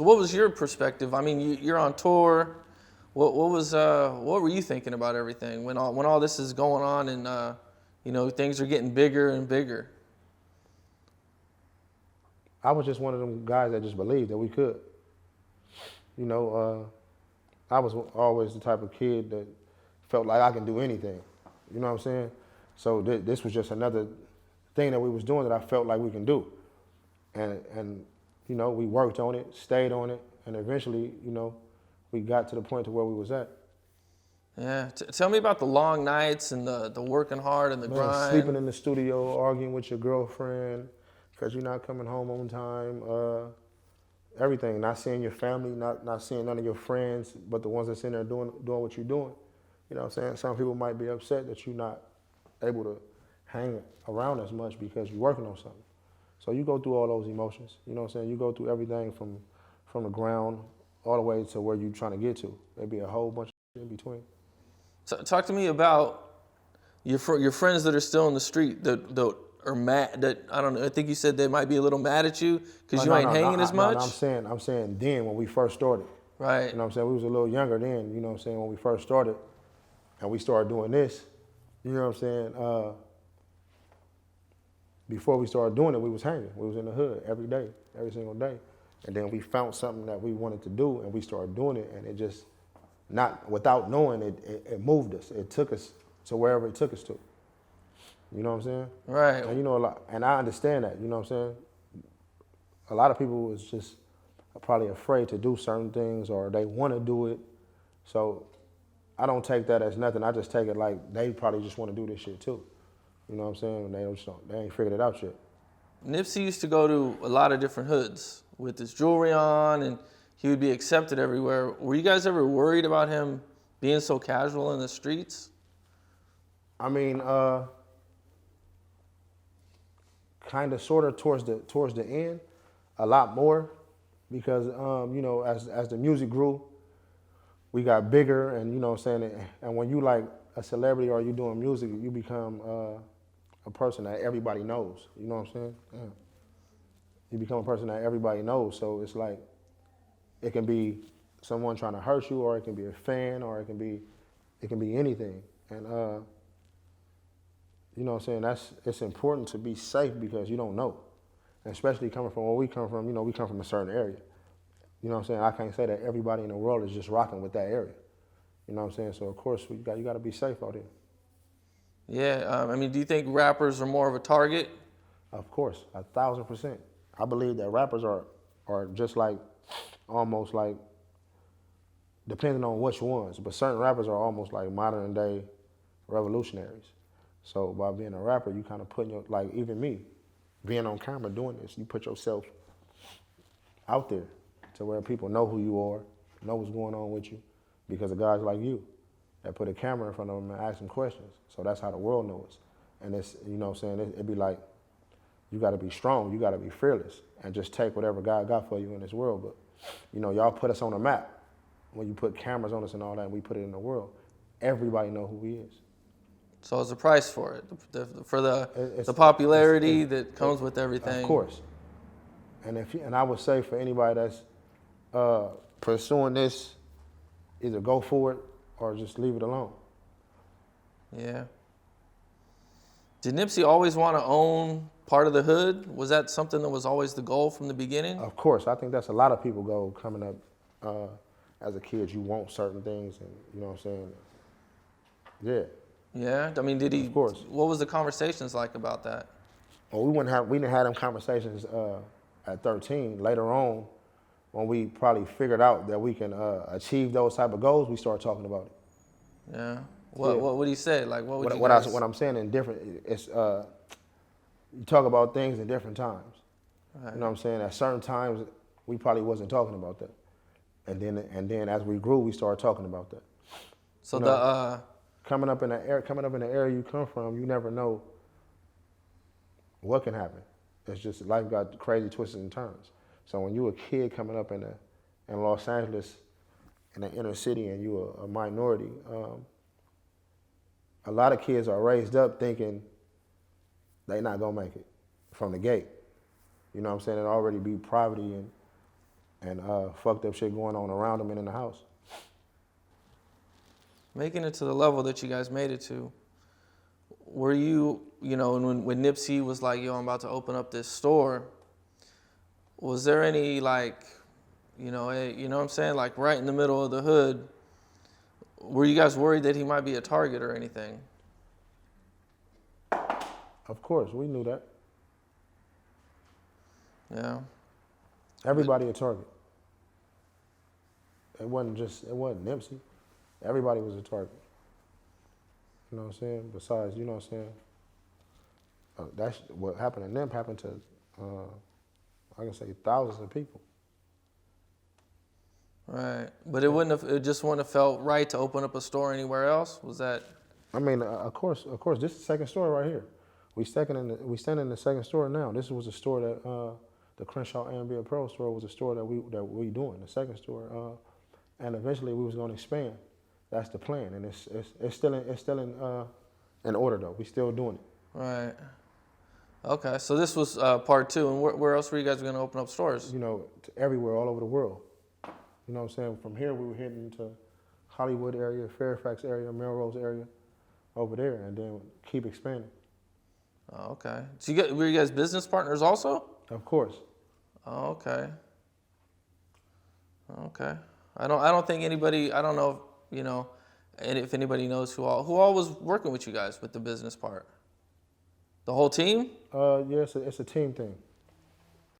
So what was your perspective? I mean, you're on tour. What were you thinking about everything when all this is going on and things are getting bigger and bigger? I was just one of them guys that just believed that we could. I was always the type of kid that felt like I can do anything. You know what I'm saying? So this was just another thing that we was doing that I felt like we can do. And we worked on it, stayed on it, and eventually, we got to the point to where we was at. Yeah. Tell me about the long nights and the working hard and the grind. Sleeping in the studio, arguing with your girlfriend because you're not coming home on time. Everything, not seeing your family, not seeing none of your friends, but the ones that's in there doing what you're doing. You know what I'm saying? Some people might be upset that you're not able to hang around as much because you're working on something. So you go through all those emotions. You know what I'm saying? You go through everything from the ground all the way to where you're trying to get to. There'd be a whole bunch of in between. So talk to me about your friends that are still in the street that are mad. That I don't know. I think you said they might be a little mad at you because you ain't hanging as much. No, I'm saying then when we first started. Right. You know what I'm saying? We was a little younger then. You know what I'm saying? When we first started, and we started doing this. You know what I'm saying? Before we started doing it, we was hanging. We was in the hood every day, every single day. And then we found something that we wanted to do, and we started doing it, and it just, not without knowing, it moved us. It took us to wherever it took us to. You know what I'm saying? Right. And a lot, and I understand that. You know what I'm saying? A lot of people was just probably afraid to do certain things, or they want to do it. So I don't take that as nothing. I just take it like they probably just want to do this shit too. You know what I'm saying? They ain't figured it out yet. Nipsey used to go to a lot of different hoods with his jewelry on, and he would be accepted everywhere. Were you guys ever worried about him being so casual in the streets? I mean, kind of, sort of towards the end, a lot more, because as the music grew, we got bigger, and you know what I'm saying. And when you like a celebrity or you doing music, you become a person that everybody knows. You know what I'm saying? Yeah. You become a person that everybody knows. So it's like, it can be someone trying to hurt you, or it can be a fan, or it can be anything. And you know what I'm saying? It's important to be safe because you don't know. And especially coming from where we come from, we come from a certain area. You know what I'm saying? I can't say that everybody in the world is just rocking with that area. You know what I'm saying? So of course you got to be safe out here. Yeah, I mean, do you think rappers are more of a target? Of course, 1,000%. I believe that rappers are just like, almost like, depending on which ones, but certain rappers are almost like modern day revolutionaries. So by being a rapper, you kind of put like even me, being on camera doing this, you put yourself out there to where people know who you are, know what's going on with you, because of guys like you that put a camera in front of them and ask them questions. So that's how the world knows. And it's, you know what I'm saying, it'd be like, you got to be strong, you got to be fearless, and just take whatever God got for you in this world. But, y'all put us on a map. When you put cameras on us and all that, and we put it in the world, everybody know who he is. So it's a price for it, for the popularity that comes with everything. Of course. And I would say for anybody that's pursuing this, either go for it or just leave it alone. Yeah. Did Nipsey always want to own part of the hood? Was that something that was always the goal from the beginning? Of course. I think that's a lot of people goal coming up as a kid. You want certain things, and you know what I'm saying? Yeah. Yeah. I mean, did he? Of course. What was the conversations like about that? Well, we didn't have them conversations at 13. Later on, when we probably figured out that we can achieve those type of goals, we started talking about it. Yeah. What would he say? Like, what would what I'm saying in different, it's you talk about things in different times. Right. You know what I'm saying? At certain times, we probably wasn't talking about that, and then as we grew, we started talking about that. So coming up in the area you come from, you never know what can happen. It's just life got crazy twists and turns. So when you a kid coming up in Los Angeles, in the inner city, and you a minority, a lot of kids are raised up thinking they not gonna make it from the gate. You know what I'm saying? It already be poverty and fucked up shit going on around him and in the house. Making it to the level that you guys made it to, were you, when Nipsey was like, yo, I'm about to open up this store, was there any like, hey, you know what I'm saying? Like right in the middle of the hood, were you guys worried that he might be a target or anything? Of course, we knew that. Yeah. Everybody a target. It wasn't Nipsey. Everybody was a target. You know what I'm saying? Besides, you know what I'm saying? That's what happened to Nip happened to, I can say, thousands of people. Right, but it just wouldn't have felt right to open up a store anywhere else. Was that? I mean, of course, this is the second store right here. We standing in the second store now. This was a store that the Crenshaw A&B Pro store was a store that we doing, the second store, and eventually we was going to expand. That's the plan, and it's still in order though. We still doing it. Right. Okay, so this was part two, and where else were you guys going to open up stores? Everywhere, all over the world. You know what I'm saying? From here, we were heading to Hollywood area, Fairfax area, Melrose area, over there, and then keep expanding. Oh, okay. So were you guys business partners also? Of course. Oh, okay. Okay. I don't think anybody. I don't know. And if anybody knows who all was working with you guys with the business part. The whole team? Yeah, it's a team thing.